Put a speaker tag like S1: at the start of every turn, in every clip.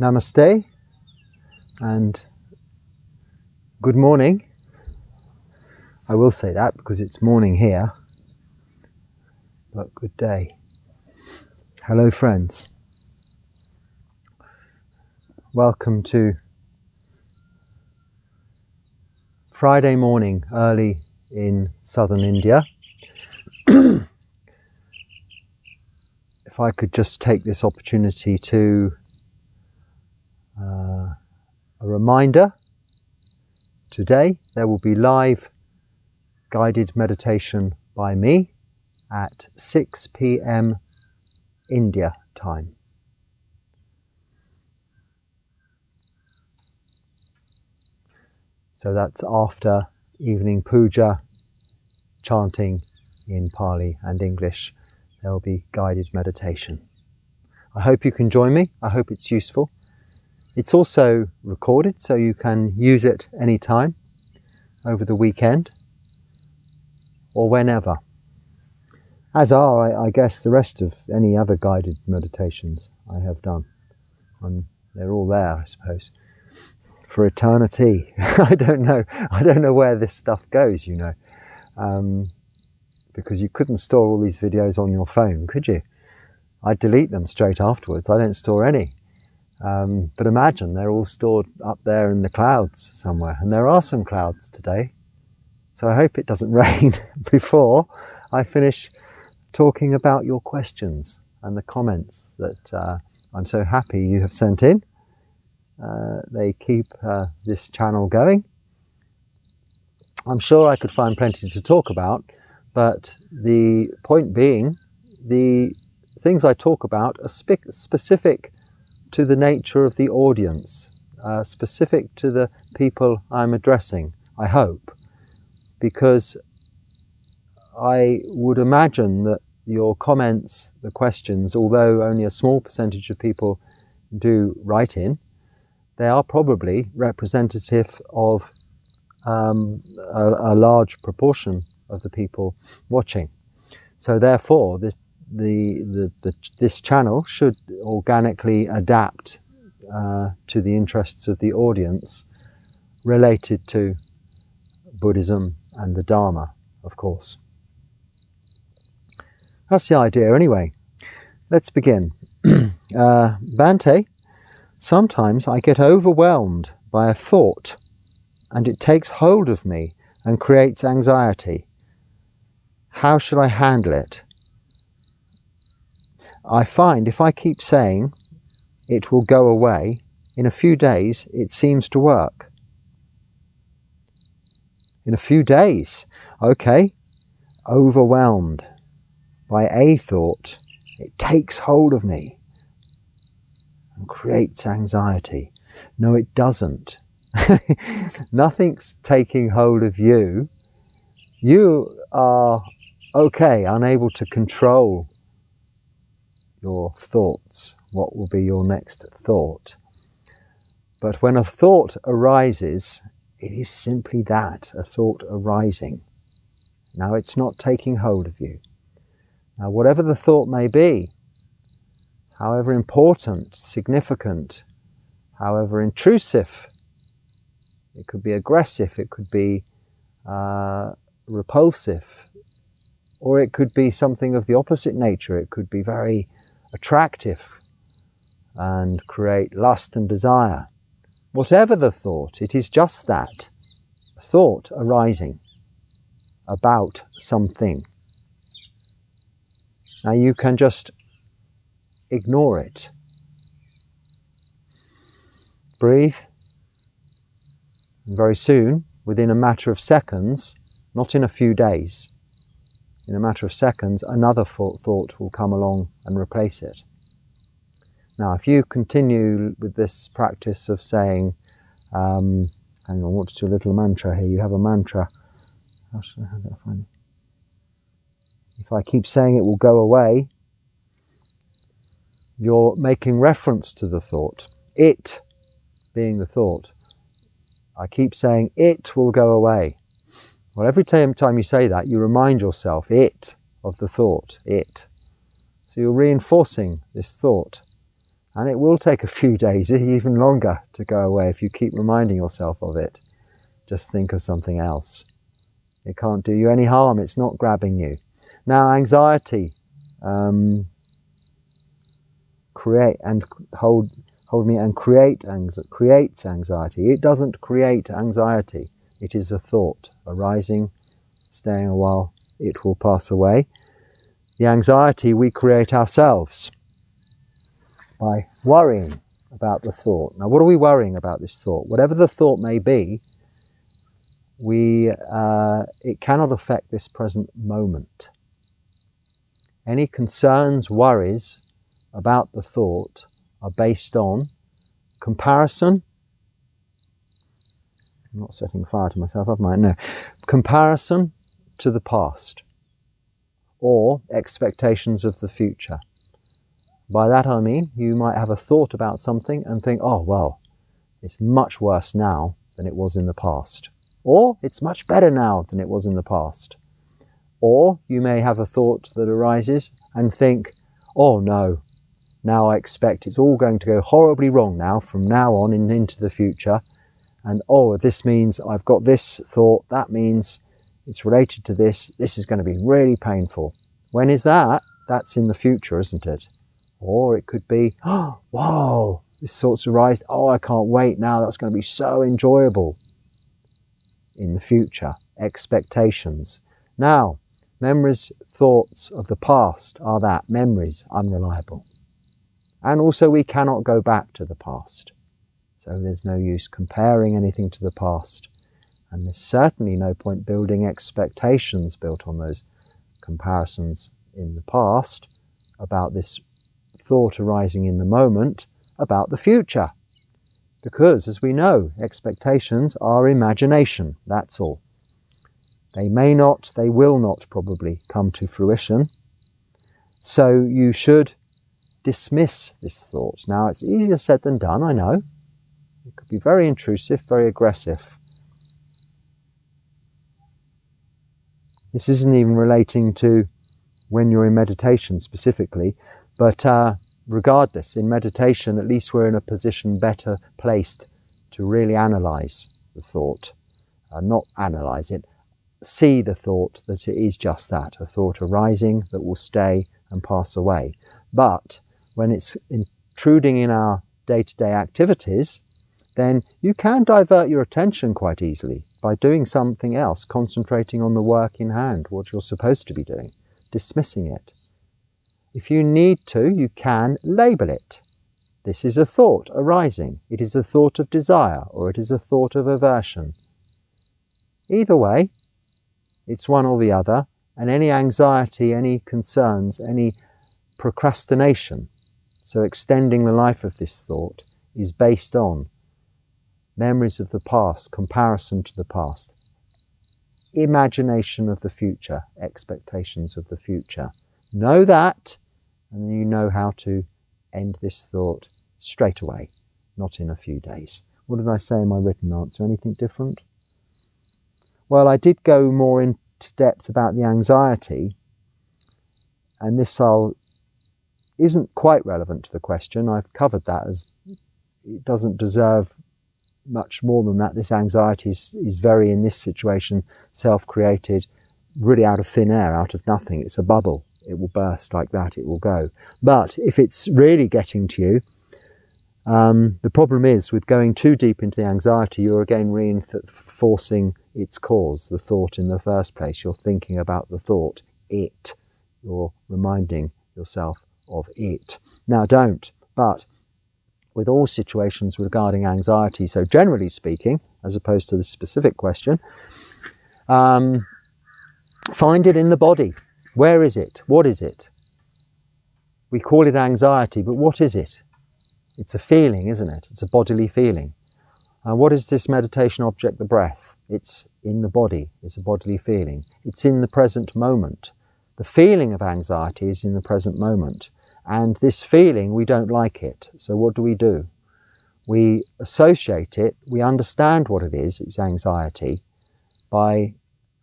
S1: Namaste and good morning. I will say that because it's morning here, but good day. Hello friends. Welcome to Friday morning early in southern India. If I could just take this opportunity to a reminder, today there will be live guided meditation by me at 6 p.m. India time. So that's after evening puja, chanting in Pali and English. There will be guided meditation. I hope you can join me. I hope it's useful. It's also recorded, so you can use it anytime over the weekend or whenever. As are, I guess, the rest of any other guided meditations I have done. And they're all there, I suppose, for eternity. I don't know where this stuff goes, you know. Because you couldn't store all these videos on your phone, could you? I'd delete them straight afterwards. I don't store any. But imagine they're all stored up there in the clouds somewhere. And there are some clouds today. So I hope it doesn't rain before I finish talking about your questions and the comments that I'm so happy you have sent in. They keep this channel going. I'm sure I could find plenty to talk about, but the point being, the things I talk about are specific to the nature of the audience, specific to the people I'm addressing, I hope, because I would imagine that your comments, the questions, although only a small percentage of people do write in, they are probably representative of a large proportion of the people watching. So therefore, this channel should organically adapt to the interests of the audience related to Buddhism and the Dharma, of course. That's the idea anyway. Let's begin. Bhante, sometimes I get overwhelmed by a thought and it takes hold of me and creates anxiety. How should I handle it? I find if I keep saying it will go away, in a few days it seems to work. In a few days, okay, overwhelmed by a thought, it takes hold of me and creates anxiety. No, it doesn't. Nothing's taking hold of you. You are okay, unable to control your thoughts, what will be your next thought. But when a thought arises, it is simply that, a thought arising. Now it's not taking hold of you. Now whatever the thought may be, however important, significant, however intrusive, it could be aggressive, it could be repulsive, or it could be something of the opposite nature. It could be very attractive and create lust and desire. Whatever the thought, it is just that, a thought arising about something. Now you can just ignore it. Breathe. And very soon, within a matter of seconds, not in a few days, in a matter of seconds, another thought will come along and replace it. Now, if you continue with this practice of saying, hang on, I want to do a little mantra here. You have a mantra. How should I have that find? If I keep saying it will go away, you're making reference to the thought. It being the thought. I keep saying it will go away. Well, every time you say that, you remind yourself, it, of the thought, it. So you're reinforcing this thought. And it will take a few days, even longer, to go away if you keep reminding yourself of it. Just think of something else. It can't do you any harm. It's not grabbing you. Now, anxiety creates anxiety. It doesn't create anxiety. It is a thought arising, staying a while. It will pass away. The anxiety we create ourselves by worrying about the thought. Now, what are we worrying about this thought? Whatever the thought may be, it cannot affect this present moment. Any concerns, worries about the thought are based on comparison. I'm not setting fire to myself, have I? No. Comparison to the past or expectations of the future. By that I mean, you might have a thought about something and think, oh, well, it's much worse now than it was in the past. Or it's much better now than it was in the past. Or you may have a thought that arises and think, oh no, now I expect it's all going to go horribly wrong now from now on and into the future. And oh, this means I've got this thought, that means it's related to this is going to be really painful. When is that? That's in the future, isn't it? Or it could be, oh, wow, this thought's arised, oh, I can't wait now, that's going to be so enjoyable. In the future, expectations. Now, memories, thoughts of the past are that, memories, unreliable. And also we cannot go back to the past. So there's no use comparing anything to the past. And there's certainly no point building expectations built on those comparisons in the past about this thought arising in the moment about the future. Because, as we know, expectations are imagination, that's all. They may not, they will not probably come to fruition. So you should dismiss this thought. Now, it's easier said than done, I know. It could be very intrusive, very aggressive. This isn't even relating to when you're in meditation specifically, but regardless, in meditation, at least we're in a position better placed to really analyze the thought. Not analyze it, see the thought that it is just that, a thought arising that will stay and pass away. But when it's intruding in our day-to-day activities, then you can divert your attention quite easily by doing something else, concentrating on the work in hand, what you're supposed to be doing, dismissing it. If you need to, you can label it. This is a thought arising. It is a thought of desire, or it is a thought of aversion. Either way, it's one or the other, and any anxiety, any concerns, any procrastination, so extending the life of this thought, is based on memories of the past, comparison to the past, imagination of the future, expectations of the future. Know that, and then you know how to end this thought straight away, not in a few days. What did I say in my written answer? Anything different? Well, I did go more into depth about the anxiety, and this isn't quite relevant to the question. I've covered that as it doesn't deserve much more than that. This anxiety is very, in this situation, self-created, really out of thin air, out of nothing. It's a bubble. It will burst like that, it will go. But if it's really getting to you, the problem is with going too deep into the anxiety, you're again reinforcing its cause, the thought in the first place. You're thinking about the thought, it. You're reminding yourself of it. Now don't, but with all situations regarding anxiety, so generally speaking, as opposed to the specific question, find it in the body. Where is it? What is it? We call it anxiety, but what is it? It's a feeling, isn't it? It's a bodily feeling. And what is this meditation object? The breath. It's in the body. It's a bodily feeling. It's in the present moment. The feeling of anxiety is in the present moment. And this feeling, we don't like it. So what do? We associate it, we understand what it is, it's anxiety, by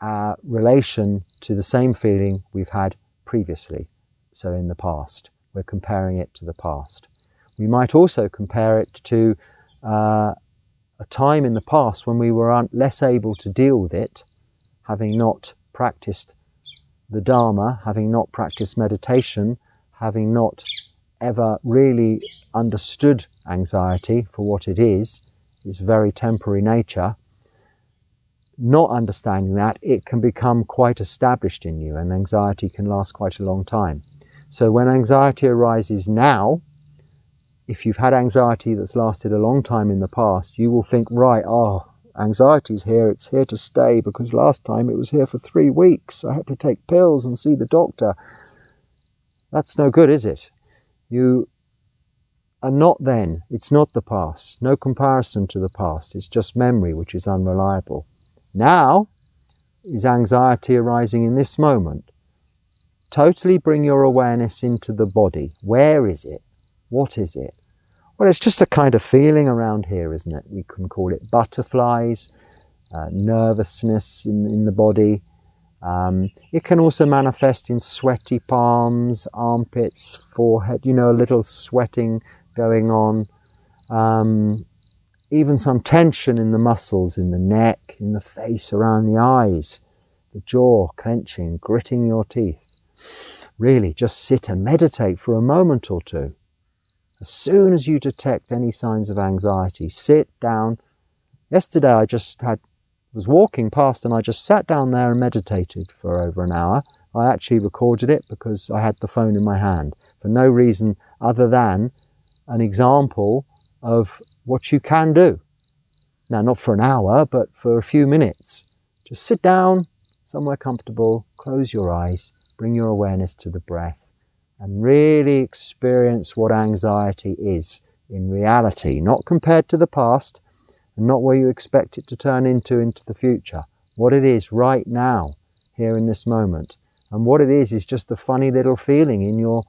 S1: our relation to the same feeling we've had previously, so in the past. We're comparing it to the past. We might also compare it to a time in the past when we were less able to deal with it, having not practiced the Dharma, having not practiced meditation, having not ever really understood anxiety for what it is, its very temporary nature. Not understanding that, it can become quite established in you, and anxiety can last quite a long time. So when anxiety arises now, if you've had anxiety that's lasted a long time in the past, you will think, right, anxiety's here, it's here to stay, because last time it was here for 3 weeks. I had to take pills and see the doctor. That's no good, is it? You are not then. It's not the past. No comparison to the past. It's just memory, which is unreliable. Now is anxiety arising in this moment. Totally bring your awareness into the body. Where is it? What is it? Well, it's just a kind of feeling around here, isn't it? We can call it butterflies, nervousness in the body. It can also manifest in sweaty palms, armpits, forehead, a little sweating going on. Even some tension in the muscles, in the neck, in the face, around the eyes, the jaw clenching, gritting your teeth. Really, just sit and meditate for a moment or two. As soon as you detect any signs of anxiety, sit down. Yesterday I was walking past and I just sat down there and meditated for over an hour. I actually recorded it because I had the phone in my hand for no reason other than an example of what you can do. Now, not for an hour, but for a few minutes. Just sit down somewhere comfortable, close your eyes, bring your awareness to the breath, and really experience what anxiety is in reality, not compared to the past, and not where you expect it to turn into the future. What it is right now, here in this moment. And what it is just a funny little feeling in your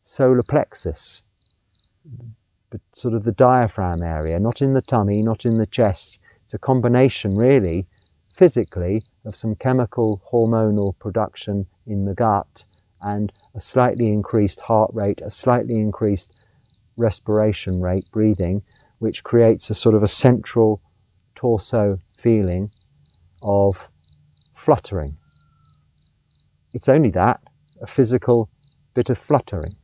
S1: solar plexus, but sort of the diaphragm area, not in the tummy, not in the chest. It's a combination, really, physically, of some chemical hormonal production in the gut and a slightly increased heart rate, a slightly increased respiration rate, breathing, which creates a sort of a central torso feeling of fluttering. It's only that, a physical bit of fluttering.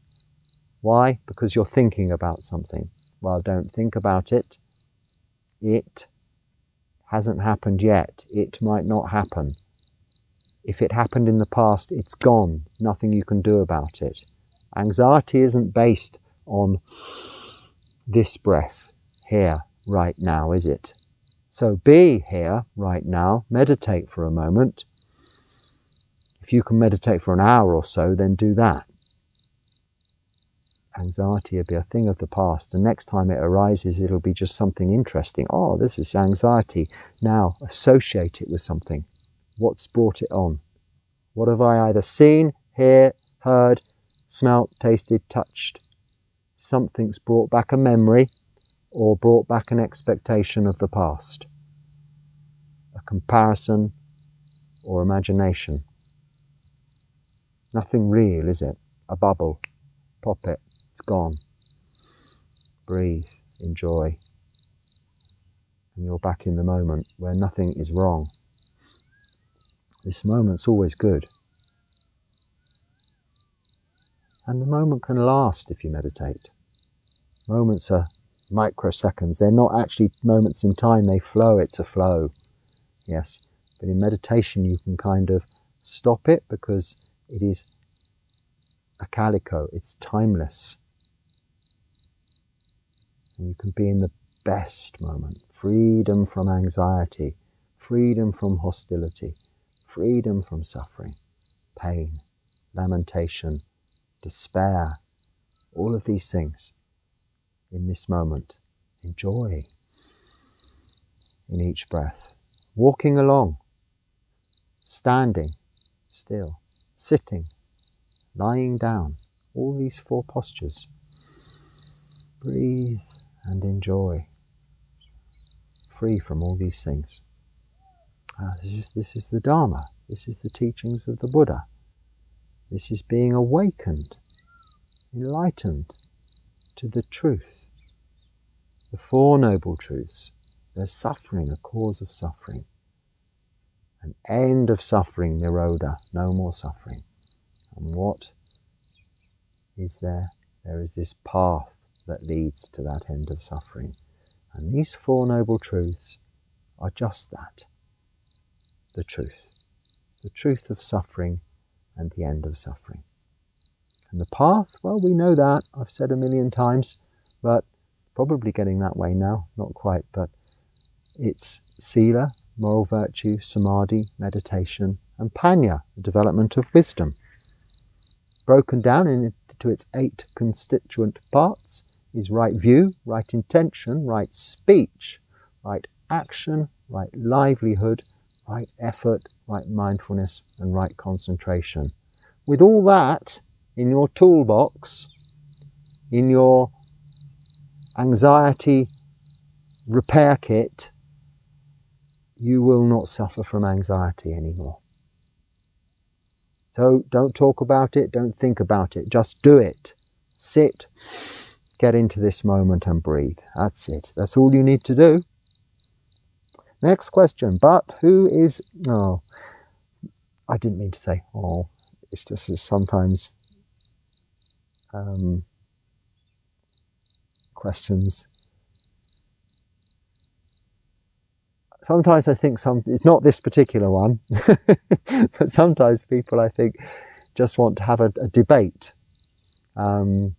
S1: Why? Because you're thinking about something. Well, don't think about it. It hasn't happened yet. It might not happen. If it happened in the past, it's gone. Nothing you can do about it. Anxiety isn't based on this breath, here, right now, is it? So be here, right now. Meditate for a moment. If you can meditate for an hour or so, then do that. Anxiety will be a thing of the past, and next time it arises, it'll be just something interesting. Oh, this is anxiety. Now, associate it with something. What's brought it on? What have I either seen, heard, smelt, tasted, touched? Something's brought back a memory or brought back an expectation of the past. A comparison or imagination. Nothing real, is it? A bubble. Pop it. It's gone. Breathe. Enjoy. And you're back in the moment where nothing is wrong. This moment's always good. And the moment can last if you meditate. Moments are microseconds. They're not actually moments in time. They flow. It's a flow. Yes. But in meditation you can kind of stop it because it is a calico. It's timeless. And you can be in the best moment. Freedom from anxiety. Freedom from hostility. Freedom from suffering. Pain. Lamentation. Despair. All of these things in this moment. Enjoy in each breath. Walking along. Standing still. Sitting. Lying down. All these 4 postures. Breathe and enjoy. Free from all these things. This is the Dharma. This is the teachings of the Buddha. This is being awakened, enlightened. to the truth, the Four Noble Truths. There's suffering, a cause of suffering. An end of suffering, nirodha, no more suffering. And what is there? There is this path that leads to that end of suffering. And these Four Noble Truths are just that, the truth of suffering and the end of suffering. And the path, well, we know that, I've said a million times, but probably getting that way now, not quite, but it's sila, moral virtue, samadhi, meditation, and panya, the development of wisdom. Broken down into its 8 constituent parts is right view, right intention, right speech, right action, right livelihood, right effort, right mindfulness, and right concentration. With all that in your toolbox, in your anxiety repair kit, you will not suffer from anxiety anymore. So don't talk about it, don't think about it, just do it. Sit, get into this moment and breathe. That's it. That's all you need to do. Next question. But who is... Oh, I didn't mean to say, oh, it's just sometimes questions. Sometimes I think it's not this particular one, but sometimes people, I think, just want to have a debate. And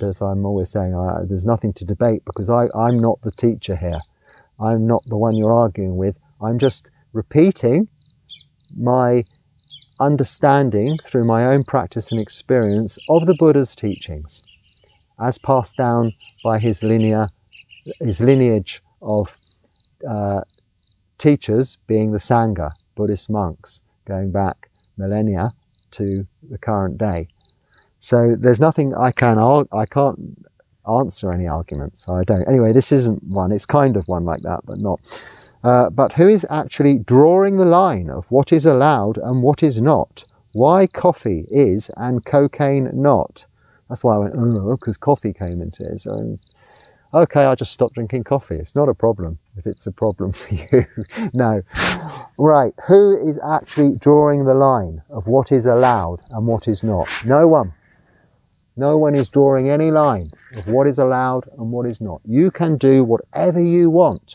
S1: as I'm always saying, there's nothing to debate because I'm not the teacher here. I'm not the one you're arguing with. I'm just repeating my understanding through my own practice and experience of the Buddha's teachings as passed down by his lineage of teachers, being the Sangha, Buddhist monks, going back millennia to the current day. So there's nothing I can't answer any arguments, so I don't. Anyway, this isn't one. It's kind of one like that, but not. But who is actually drawing the line of what is allowed and what is not? Why coffee is and cocaine not? That's why I went, oh, because coffee came into it. So, okay, I'll just stop drinking coffee. It's not a problem if it's a problem for you. No. Right, who is actually drawing the line of what is allowed and what is not? No one. No one is drawing any line of what is allowed and what is not. You can do whatever you want.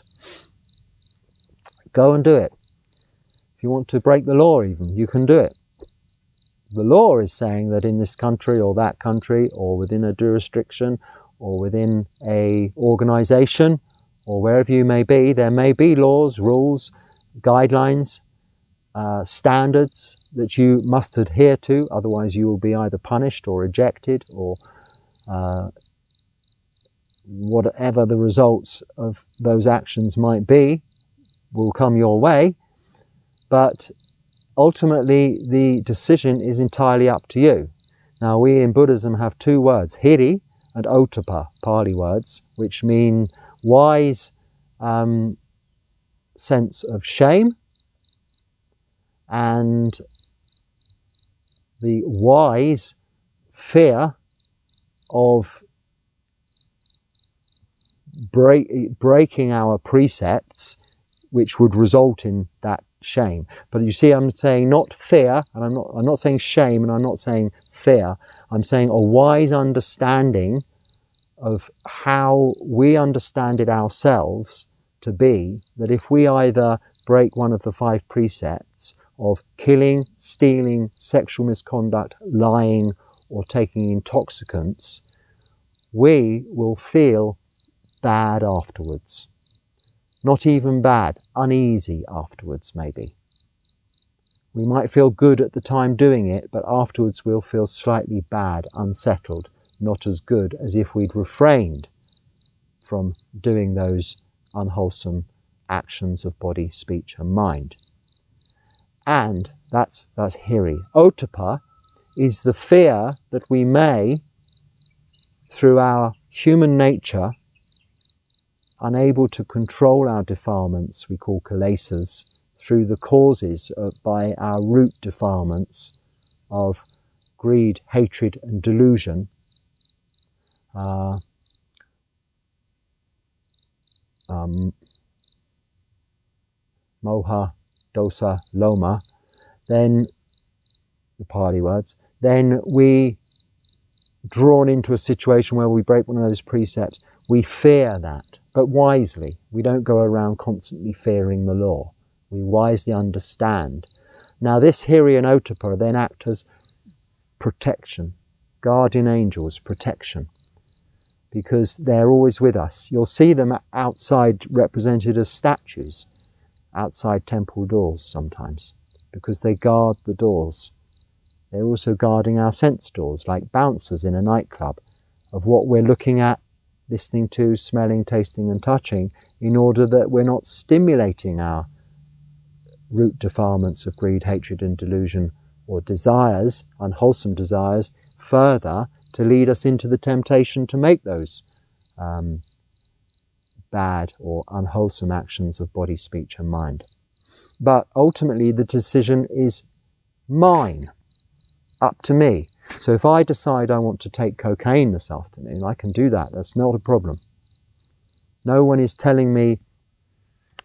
S1: Go and do it. If you want to break the law even, you can do it. The law is saying that in this country or that country or within a jurisdiction or within a organisation or wherever you may be, there may be laws, rules, guidelines, standards that you must adhere to, otherwise you will be either punished or rejected or whatever the results of those actions might be will come your way. But ultimately the decision is entirely up to you. Now we in Buddhism have 2 words, hiri and ottappa, Pali words, which mean wise sense of shame and the wise fear of breaking our precepts, which would result in that shame. But you see, I'm saying not fear, and I'm not saying shame, and I'm not saying fear. I'm saying a wise understanding of how we understand it ourselves to be that if we either break one of the 5 precepts of killing, stealing, sexual misconduct, lying, or taking intoxicants, we will feel bad afterwards. Not even bad, uneasy afterwards maybe. We might feel good at the time doing it, but afterwards we'll feel slightly bad, unsettled, not as good as if we'd refrained from doing those unwholesome actions of body, speech and mind. And that's hiri. Ottappa is the fear that we may, through our human nature, unable to control our defilements, we call kilesas, through the causes by our root defilements of greed, hatred and delusion, moha, dosa, loma, then the Pali words, then we drawn into a situation where we break one of those precepts, we fear that, but wisely. We don't go around constantly fearing the law. We wisely understand. Now this hiri and ottappa then act as protection, guardian angels, protection, because they're always with us. You'll see them outside represented as statues, outside temple doors sometimes, because they guard the doors. They're also guarding our sense doors, like bouncers in a nightclub, of what we're looking at, listening to, smelling, tasting and touching, in order that we're not stimulating our root defilements of greed, hatred and delusion, or desires, unwholesome desires, further to lead us into the temptation to make those bad or unwholesome actions of body, speech and mind. But ultimately the decision is mine, up to me. So if I decide I want to take cocaine this afternoon, I can do that. That's not a problem. No one is telling me.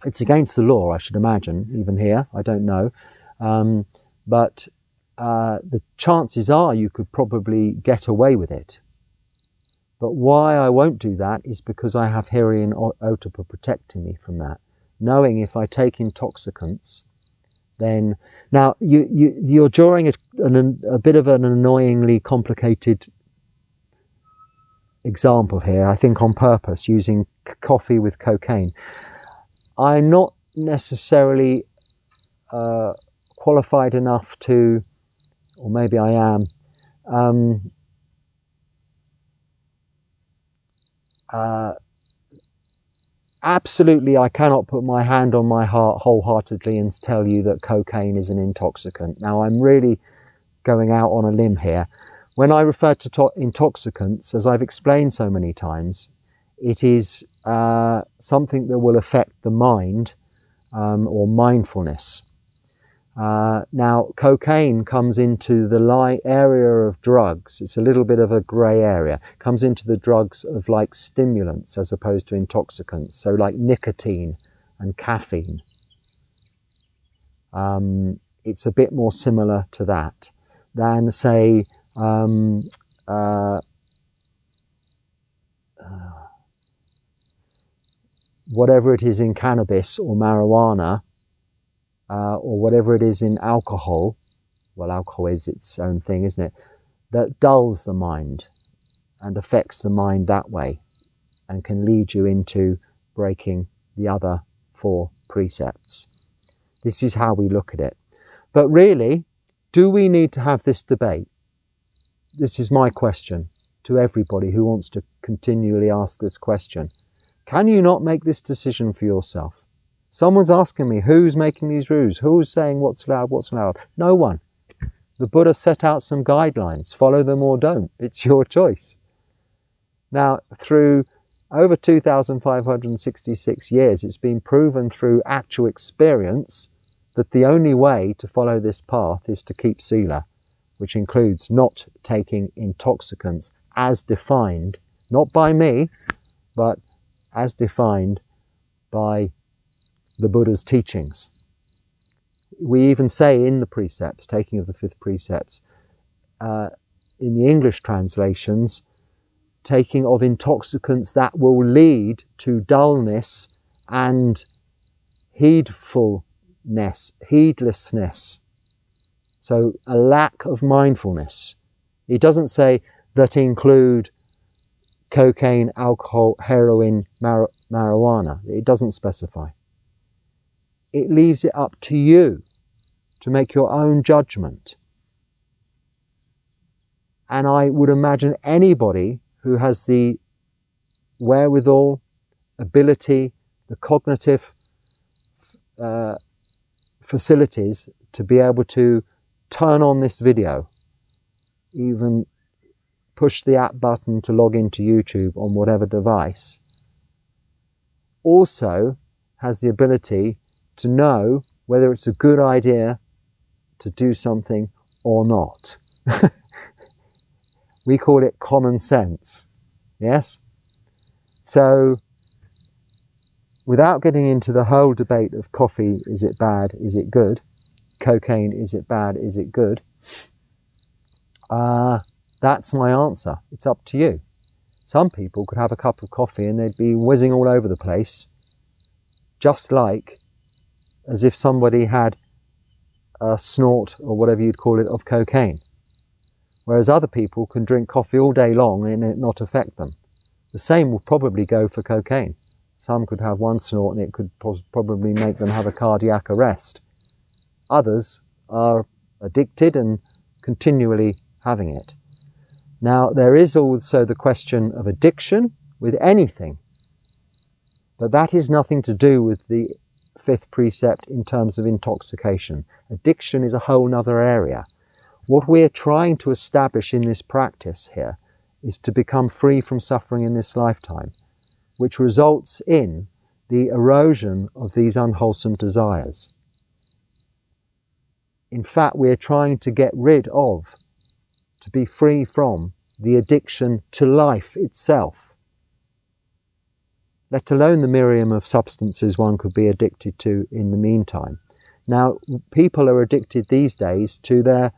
S1: It's against the law, I should imagine, even here. I don't know. But the chances are you could probably get away with it. But why I won't do that is because I have hiri and ottappa protecting me from that. Knowing if I take intoxicants, then... Now, you're drawing a bit of an annoyingly complicated example here, I think on purpose, using coffee with cocaine. I'm not necessarily qualified enough to, or maybe I am, absolutely I cannot put my hand on my heart wholeheartedly and tell you that cocaine is an intoxicant. Now I'm really going out on a limb here. When I refer to intoxicants, as I've explained so many times, it is something that will affect the mind or mindfulness. Now, cocaine comes into the area of drugs. It's a little bit of a grey area. Comes into the drugs of like stimulants as opposed to intoxicants. So like nicotine and caffeine. It's a bit more similar to that than, say, whatever it is in cannabis or marijuana, or whatever it is in alcohol. Well, alcohol is its own thing, isn't it? That dulls the mind and affects the mind that way and can lead you into breaking the other 4 precepts. This is how we look at it. But really, do we need to have this debate? This is my question to everybody who wants to continually ask this question. Can you not make this decision for yourself? Someone's asking me, who's making these rules? Who's saying what's allowed, what's allowed? No one. The Buddha set out some guidelines. Follow them or don't. It's your choice. Now, through over 2,566 years, it's been proven through actual experience that the only way to follow this path is to keep sila, which includes not taking intoxicants as defined, not by me, but as defined by the Buddha's teachings. We even say in the precepts, taking of the 5th precepts, in the English translations, taking of intoxicants that will lead to dullness and heedlessness. So a lack of mindfulness. It doesn't say that include cocaine, alcohol, heroin, marijuana. It doesn't specify. It leaves it up to you to make your own judgment. And I would imagine anybody who has the wherewithal, ability, the cognitive facilities to be able to turn on this video, even push the app button to log into YouTube on whatever device, also has the ability to know whether it's a good idea to do something or not. We call it common sense. Yes? So, without getting into the whole debate of coffee, is it bad, is it good? Cocaine, is it bad, is it good? That's my answer. It's up to you. Some people could have a cup of coffee and they'd be whizzing all over the place, just like as if somebody had a snort, or whatever you'd call it, of cocaine. Whereas other people can drink coffee all day long and it not affect them. The same will probably go for cocaine. Some could have one snort and it could probably make them have a cardiac arrest. Others are addicted and continually having it. Now, there is also the question of addiction with anything, but that is nothing to do with the fifth precept in terms of intoxication. Addiction is a whole other area. What we're trying to establish in this practice here is to become free from suffering in this lifetime, which results in the erosion of these unwholesome desires. In fact, we're trying to get rid of, to be free from, the addiction to life itself, let alone the myriad of substances one could be addicted to in the meantime. Now, people are addicted these days to their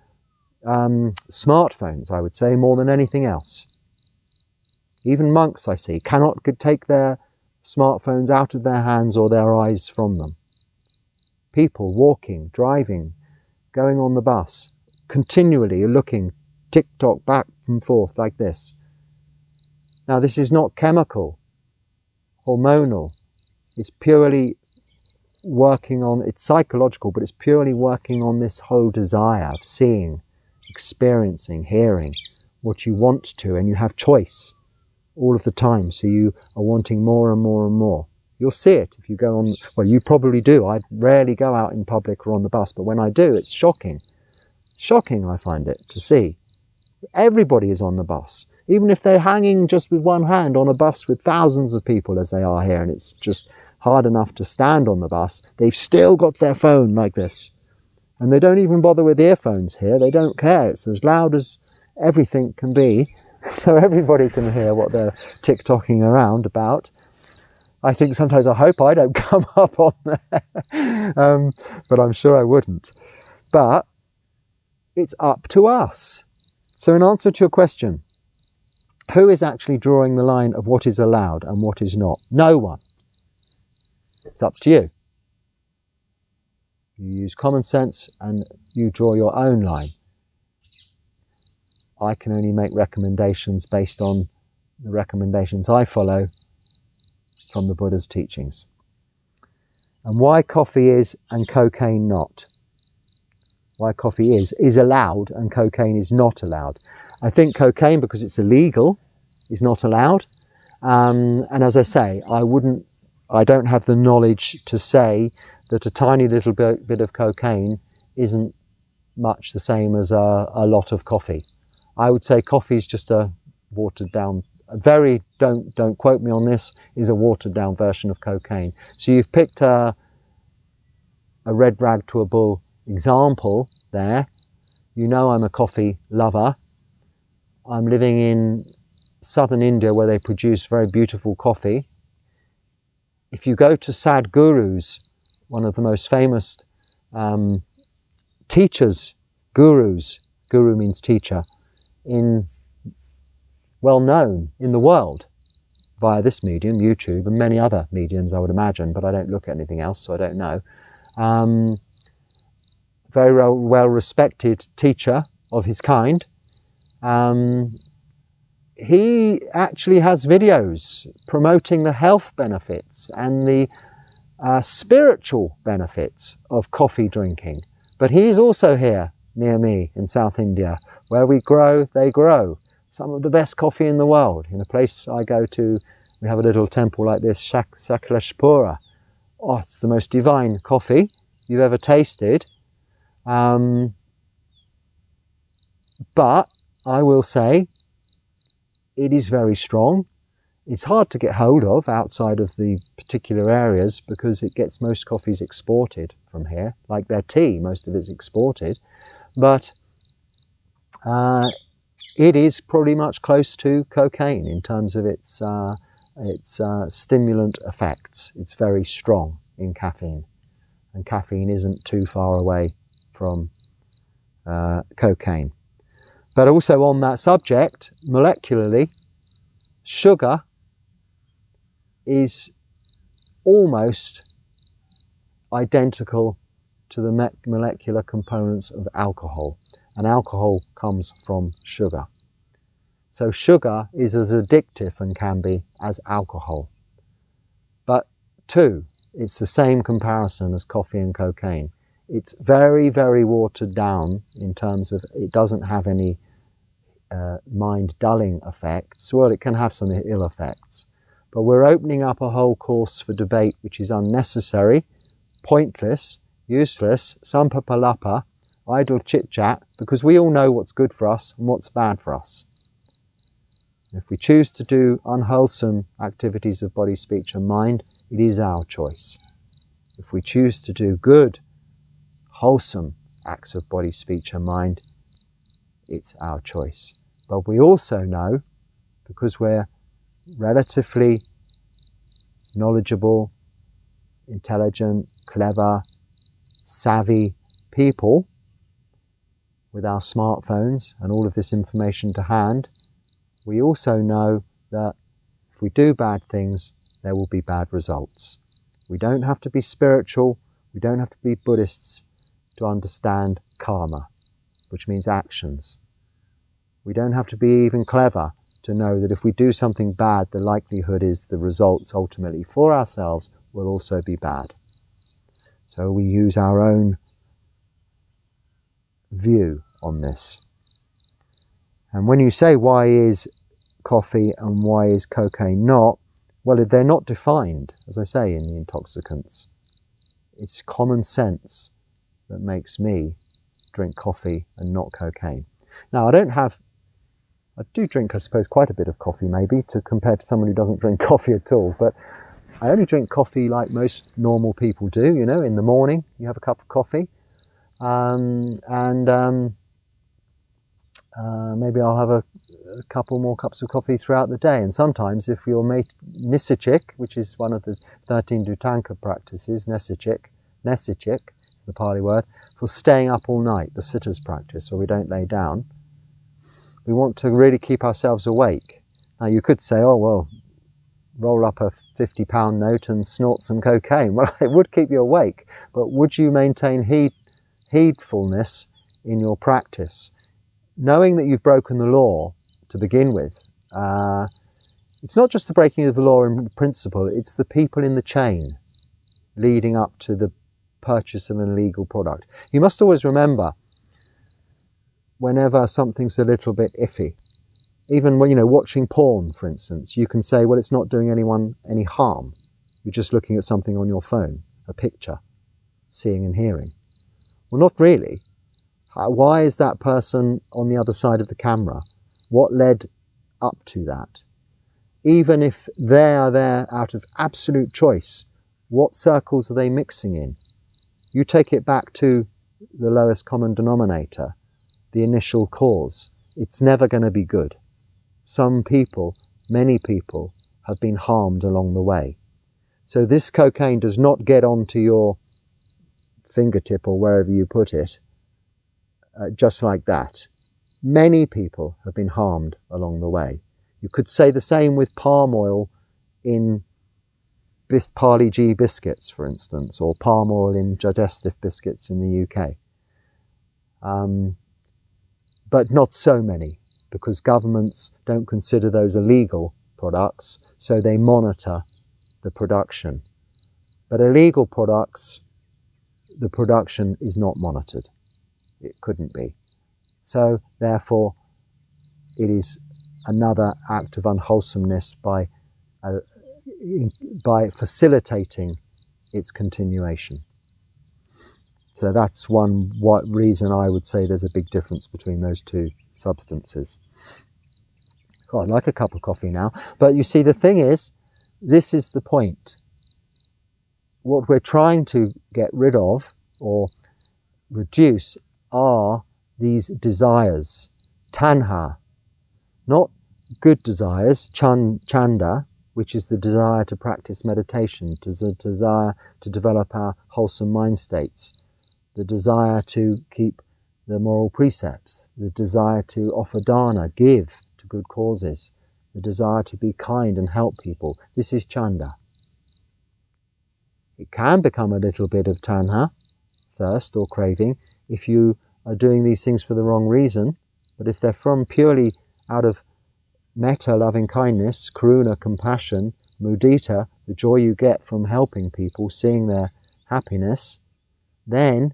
S1: smartphones, I would say, more than anything else. Even monks, I see, cannot take their smartphones out of their hands or their eyes from them. People walking, driving, going on the bus, continually looking, TikTok back and forth like this. Now, this is not chemical, hormonal. It's purely working on, it's psychological, but it's purely working on this whole desire of seeing, experiencing, hearing what you want to, and you have choice all of the time, so you are wanting more and more and more. You'll see it if you go on, well, you probably do. I rarely go out in public or on the bus, but when I do, it's shocking. Shocking, I find it, to see. Everybody is on the bus, even if they're hanging just with one hand on a bus with thousands of people as they are here, and it's just hard enough to stand on the bus, they've still got their phone like this. And they don't even bother with earphones here. They don't care. It's as loud as everything can be, so everybody can hear what they're TikToking around about. I think sometimes I hope I don't come up on there, but I'm sure I wouldn't. But it's up to us. So in answer to your question, who is actually drawing the line of what is allowed and what is not? No one. It's up to you. You use common sense and you draw your own line. I can only make recommendations based on the recommendations I follow from the Buddha's teachings. And why coffee is and cocaine not? Why coffee is allowed and cocaine is not allowed. I think cocaine, because it's illegal, is not allowed. And as I say, I don't have the knowledge to say that a tiny little bit of cocaine isn't much the same as a lot of coffee. I would say coffee is just a watered down, don't quote me on this, is a watered down version of cocaine. So you've picked a red rag to a bull example there. You know I'm a coffee lover. I'm living in southern India where they produce very beautiful coffee. If you go to SADHGURU's, one of the most famous teachers, gurus, guru means teacher, well known in the world via this medium, YouTube, and many other mediums I would imagine, but I don't look at anything else, so I don't know. Very well respected teacher of his kind. He actually has videos promoting the health benefits and the spiritual benefits of coffee drinking. But he's also here near me in South India, where we grow, they grow. Some of the best coffee in the world. In a place I go to, we have a little temple like this, Sakleshpura. Oh, it's the most divine coffee you've ever tasted. But I will say it is very strong. It's hard to get hold of outside of the particular areas because it gets most coffees exported from here, like their tea, most of it's exported. But it is pretty much close to cocaine in terms of its stimulant effects. It's very strong in caffeine, and caffeine isn't too far away from cocaine. But also on that subject, molecularly, sugar is almost identical to the molecular components of alcohol, and alcohol comes from sugar. So sugar is as addictive and can be as alcohol. But it's the same comparison as coffee and cocaine. It's very, very watered down in terms of it doesn't have any mind dulling effects. Well, it can have some ill effects. But we're opening up a whole course for debate which is unnecessary, pointless, useless, sampapalapa, idle chit-chat, because we all know what's good for us and what's bad for us. If we choose to do unwholesome activities of body, speech and mind, it is our choice. If we choose to do good, wholesome acts of body, speech and mind, it's our choice. But we also know, because we're relatively knowledgeable, intelligent, clever, savvy people with our smartphones and all of this information to hand, we also know that if we do bad things, there will be bad results. We don't have to be spiritual, we don't have to be Buddhists to understand karma, which means actions. We don't have to be even clever to know that if we do something bad, the likelihood is the results ultimately for ourselves will also be bad. So we use our own view on this. And when you say why is coffee and why is cocaine not, well, they're not defined, as I say, in the intoxicants. It's common sense that makes me drink coffee and not cocaine. Now, I do drink, I suppose, quite a bit of coffee maybe compared to someone who doesn't drink coffee at all, but I only drink coffee like most normal people do, in the morning you have a cup of coffee, maybe I'll have a couple more cups of coffee throughout the day. And sometimes if you're Nisachik, which is one of the 13 Dhutanka practices, Nesachik is the Pali word, for staying up all night, the sitters practice, where we don't lay down. We want to really keep ourselves awake. Now you could say, oh well, roll up a £50 note and snort some cocaine. Well, it would keep you awake, but would you maintain heedfulness in your practice? Knowing that you've broken the law to begin with, it's not just the breaking of the law in principle, it's the people in the chain leading up to the purchase of an illegal product. You must always remember, whenever something's a little bit iffy, even when, watching porn, for instance, you can say, well, it's not doing anyone any harm. You're just looking at something on your phone, a picture, seeing and hearing. Well, not really. Why is that person on the other side of the camera? What led up to that? Even if they are there out of absolute choice, what circles are they mixing in? You take it back to the lowest common denominator, the initial cause. It's never going to be good. Some people, many people, have been harmed along the way. So this cocaine does not get onto your fingertip or wherever you put it, just like that. Many people have been harmed along the way. You could say the same with palm oil in Pali G biscuits, for instance, or palm oil in digestive biscuits in the UK. But not so many, because governments don't consider those illegal products, so they monitor the production. But illegal products, the production is not monitored. It couldn't be. So, therefore, it is another act of unwholesomeness by facilitating its continuation. So that's one reason I would say there's a big difference between those two substances. Oh, I'd like a cup of coffee now. But you see, the thing is, this is the point. What we're trying to get rid of or reduce are these desires, tanha, Not good desires, chanda, which is the desire to practice meditation, the desire to develop our wholesome mind states, the desire to keep the moral precepts, the desire to offer dana, give to good causes, the desire to be kind and help people. This is chanda. It can become a little bit of tanha, thirst or craving, if you are doing these things for the wrong reason, but if they're from purely out of metta, loving kindness, karuna, compassion, mudita, the joy you get from helping people, seeing their happiness, then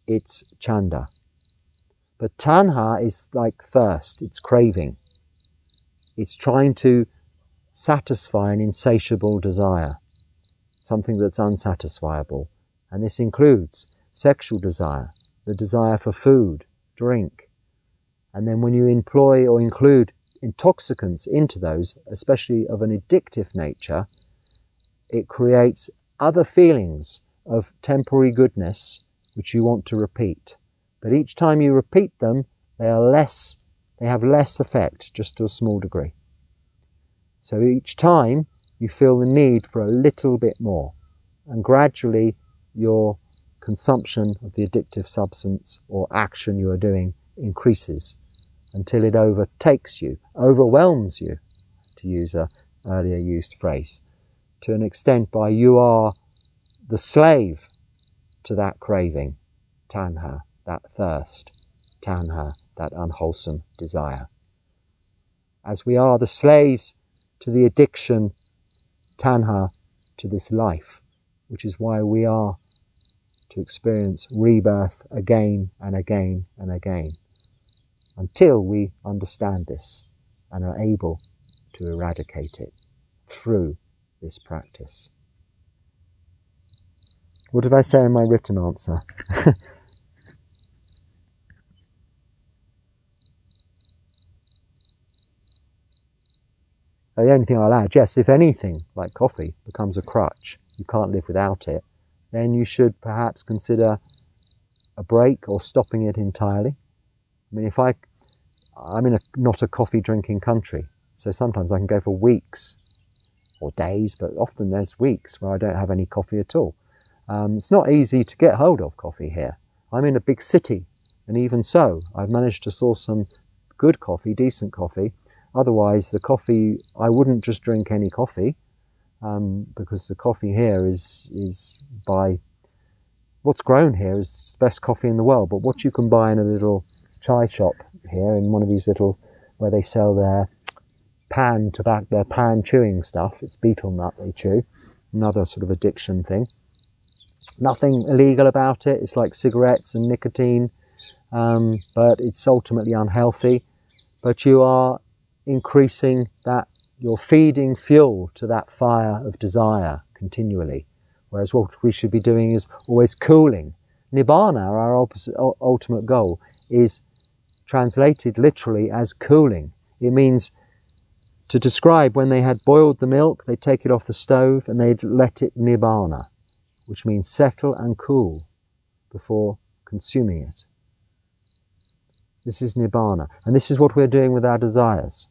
S1: it's chanda. But tanha is like thirst, it's craving. It's trying to satisfy an insatiable desire, something that's unsatisfiable. And this includes sexual desire, the desire for food, drink. And then when you employ or include intoxicants into those, especially of an addictive nature, it creates other feelings of temporary goodness which you want to repeat. But each time you repeat them, they have less effect, just to a small degree. So each time you feel the need for a little bit more, and gradually your consumption of the addictive substance or action you are doing increases until it overtakes you, overwhelms you, to use an earlier used phrase, to an extent by you are the slave to that craving, tanha, that thirst, tanha, that unwholesome desire. As we are the slaves to the addiction, tanha, to this life, which is why we are to experience rebirth again and again and again, until we understand this and are able to eradicate it through this practice. What did I say in my written answer? The only thing I'll add, yes, if anything, like coffee, becomes a crutch, you can't live without it, then you should perhaps consider a break or stopping it entirely. I mean, I'm in not a coffee drinking country, so sometimes I can go for weeks or days, but often there's weeks where I don't have any coffee at all. It's not easy to get hold of coffee here. I'm in a big city, and even so, I've managed to source some good coffee, decent coffee. Otherwise, the coffee, I wouldn't just drink any coffee, because the coffee here is by, what's grown here is the best coffee in the world, but what you can buy in a little chai shop here, in one of these little, where they sell their pan tobacco, their pan chewing stuff, it's betel nut they chew, another sort of addiction thing. Nothing illegal about it, it's like cigarettes and nicotine, but it's ultimately unhealthy. But you are increasing that, you're feeding fuel to that fire of desire continually. Whereas what we should be doing is always cooling. Nibbana, our ultimate goal, is translated literally as cooling. It means to describe when they had boiled the milk, they'd take it off the stove and they'd let it nibbana, which means settle and cool before consuming it. This is nibbana, and this is what we're doing with our desires.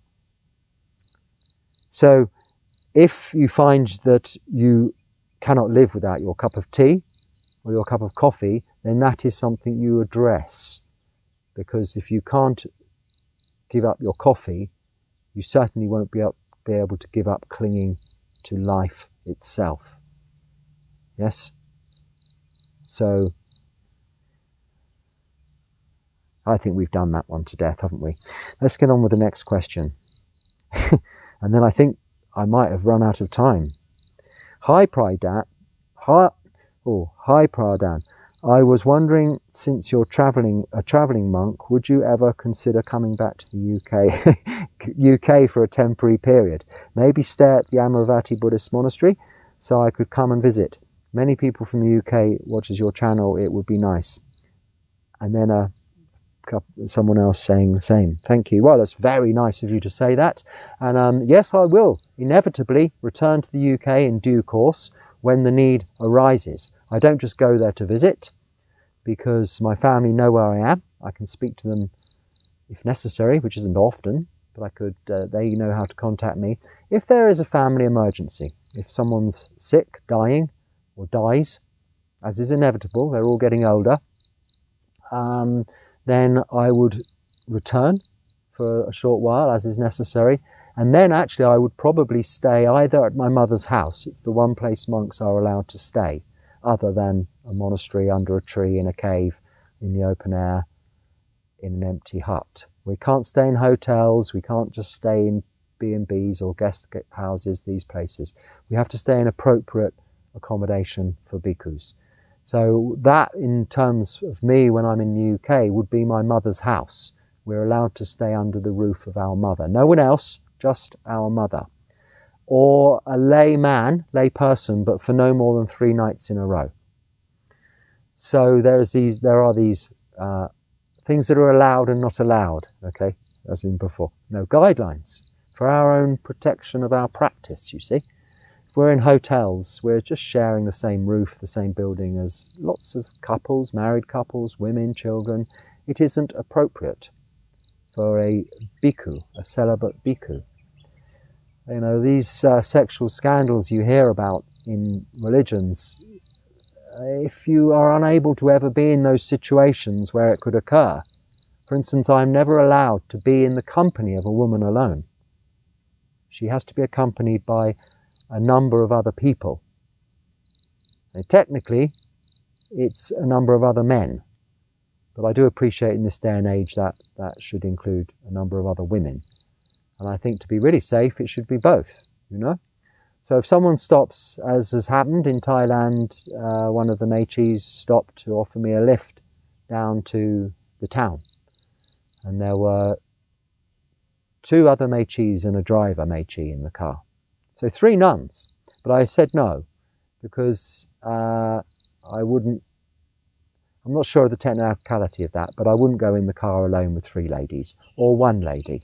S1: So if you find that you cannot live without your cup of tea or your cup of coffee, then that is something you address. Because if you can't give up your coffee, you certainly won't be able to give up clinging to life itself. Yes? So, I think we've done that one to death, haven't we? Let's get on with the next question. And then I think I might have run out of time. Hi Phra Dan. Hi Phra Dan. I was wondering, since you're a travelling monk, would you ever consider coming back to the UK for a temporary period? Maybe stay at the Theravada Buddhist Monastery so I could come and visit. Many people from the UK watches your channel, it would be nice. And then someone else saying the same. Thank you. Well, that's very nice of you to say that. And yes, I will inevitably return to the UK in due course when the need arises. I don't just go there to visit, because my family know where I am. I can speak to them if necessary, which isn't often, but I could. They know how to contact me if there is a family emergency. If someone's sick, dying, or dies, as is inevitable, they're all getting older, then I would return for a short while, as is necessary, and then actually I would probably stay either at my mother's house. It's the one place monks are allowed to stay, other than a monastery under a tree in a cave in the open air in an empty hut. We can't stay in hotels, we can't just stay in B&Bs or guest houses, these places. We have to stay in appropriate accommodation for bhikkhus. So that, in terms of me when I'm in the UK, would be my mother's house. We're allowed to stay under the roof of our mother. No one else, just our mother. Or a lay person, but for no more than 3 nights in a row. So there are these things that are allowed and not allowed, okay, as in before. No, guidelines for our own protection of our practice, you see. If we're in hotels, we're just sharing the same roof, the same building as lots of couples, married couples, women, children. It isn't appropriate for a bhikkhu, a celibate bhikkhu. You know, these sexual scandals you hear about in religions, if you are unable to ever be in those situations where it could occur, for instance, I'm never allowed to be in the company of a woman alone. She has to be accompanied by a number of other people. And technically, it's a number of other men. But I do appreciate in this day and age that that should include a number of other women. And I think to be really safe, it should be both, you know. So if someone stops, as has happened in Thailand, one of the Mechis stopped to offer me a lift down to the town. And there were 2 other Mechis and a driver Mechi in the car. So 3 nuns. But I said no, because I'm not sure of the technicality of that, but I wouldn't go in the car alone with 3 ladies, or 1 lady.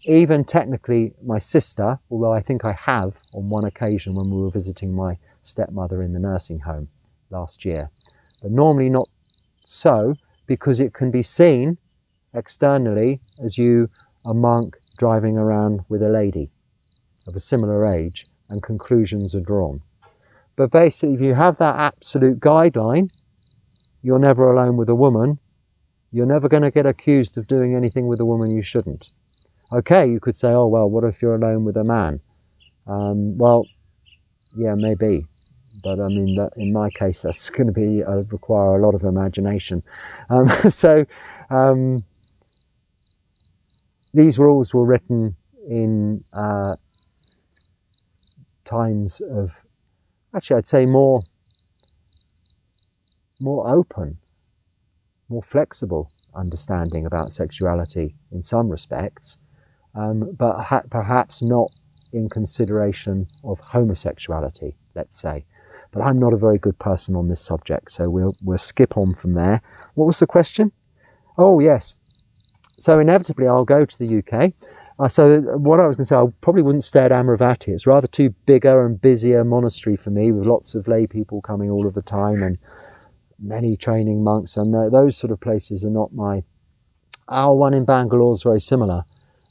S1: Even technically, my sister, although I think I have on one occasion when we were visiting my stepmother in the nursing home last year. But normally not so, because it can be seen externally as you, a monk, driving around with a lady of a similar age, and conclusions are drawn. But basically, if you have that absolute guideline, you're never alone with a woman, you're never going to get accused of doing anything with a woman you shouldn't. Okay, you could say, oh, well, what if you're alone with a man? Well, yeah, maybe. But I mean, that, in my case, that's going to be require a lot of imagination. These rules were written in times of, actually, I'd say more open, more flexible understanding about sexuality in some respects. But perhaps not in consideration of homosexuality, let's say. But I'm not a very good person on this subject, so we'll skip on from there. What was the question? Oh, yes. So inevitably I'll go to the UK. So what I was going to say, I probably wouldn't stay at Amaravati. It's rather too bigger and busier monastery for me, with lots of lay people coming all of the time and many training monks, and those sort of places are not my... Our one in Bangalore is very similar,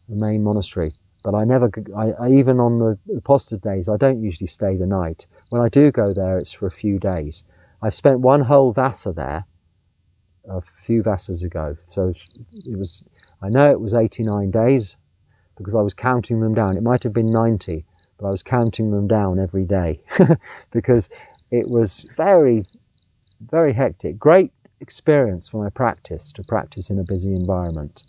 S1: the main monastery, but I even on the apostate days, I don't usually stay the night. When I do go there, it's for a few days. I've spent 1 whole Vassa there a few Vassas ago, so I know it was 89 days because I was counting them down. It might have been 90, but I was counting them down every day because it was very, very hectic. Great experience for my practice, to practice in a busy environment,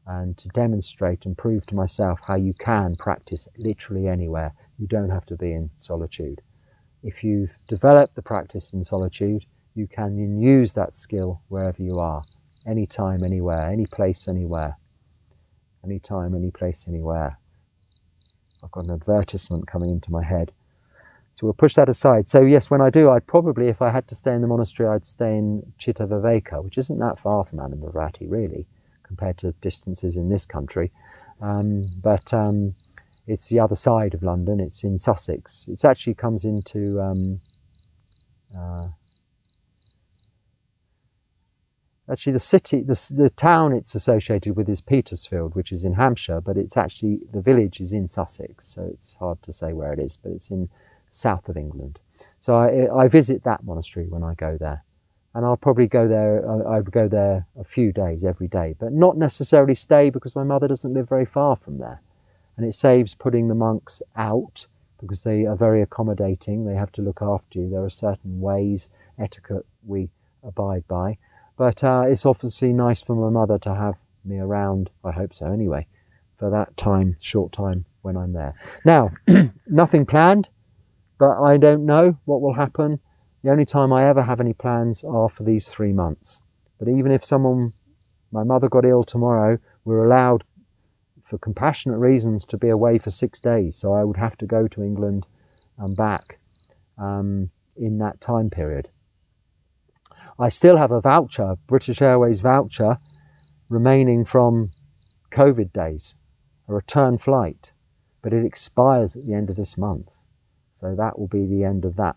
S1: and to demonstrate and prove to myself how you can practice literally anywhere. You don't have to be in solitude. If you've developed the practice in solitude, you can then use that skill wherever you are, anytime, anywhere, any place, anywhere. Anytime, any place, anywhere. I've got an advertisement coming into my head. So we'll push that aside. So yes, when I do, I'd probably, if I had to stay in the monastery, I'd stay in Chittaviveka, which isn't that far from Amaravati, really, compared to distances in this country. But it's the other side of London. It's in Sussex. It actually comes into... Actually, the city, the town it's associated with is Petersfield, which is in Hampshire, but it's actually, the village is in Sussex, so it's hard to say where it is, but it's in south of England. So I visit that monastery when I go there. And I'll probably go there, I would go there a few days every day, but not necessarily stay, because my mother doesn't live very far from there. And it saves putting the monks out, because they are very accommodating. They have to look after you. There are certain ways, etiquette we abide by. But it's obviously nice for my mother to have me around, I hope so anyway, for that time, short time when I'm there. Now, nothing planned, but I don't know what will happen. The only time I ever have any plans are for these 3 months. But even if my mother got ill tomorrow, we're allowed, for compassionate reasons, to be away for 6 days. So I would have to go to England and back in that time period. I still have a voucher, British Airways voucher, remaining from COVID days, a return flight, but it expires at the end of this month. So that will be the end of that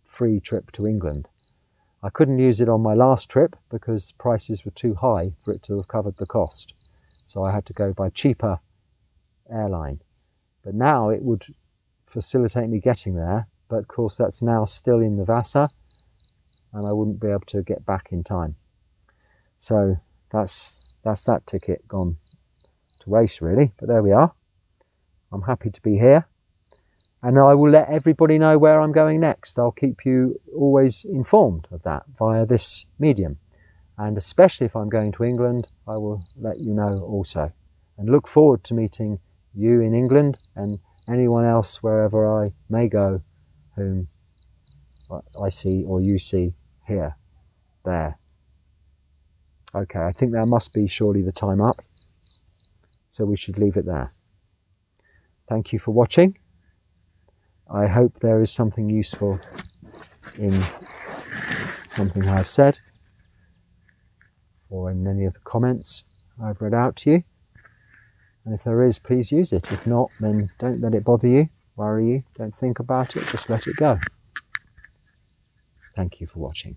S1: free trip to England. I couldn't use it on my last trip because prices were too high for it to have covered the cost. So I had to go by cheaper airline. But now it would facilitate me getting there, but of course that's now still in the Vasa, and I wouldn't be able to get back in time. So that's that ticket gone to waste, really. But there we are. I'm happy to be here. And I will let everybody know where I'm going next. I'll keep you always informed of that via this medium. And especially if I'm going to England, I will let you know also. And look forward to meeting you in England and anyone else wherever I may go, whom I see or you see here, there. Okay, I think that must be surely the time up. So we should leave it there. Thank you for watching. I hope there is something useful in something I've said or in any of the comments I've read out to you. And if there is, please use it. If not, then don't let it bother you, worry you, don't think about it, just let it go. Thank you for watching.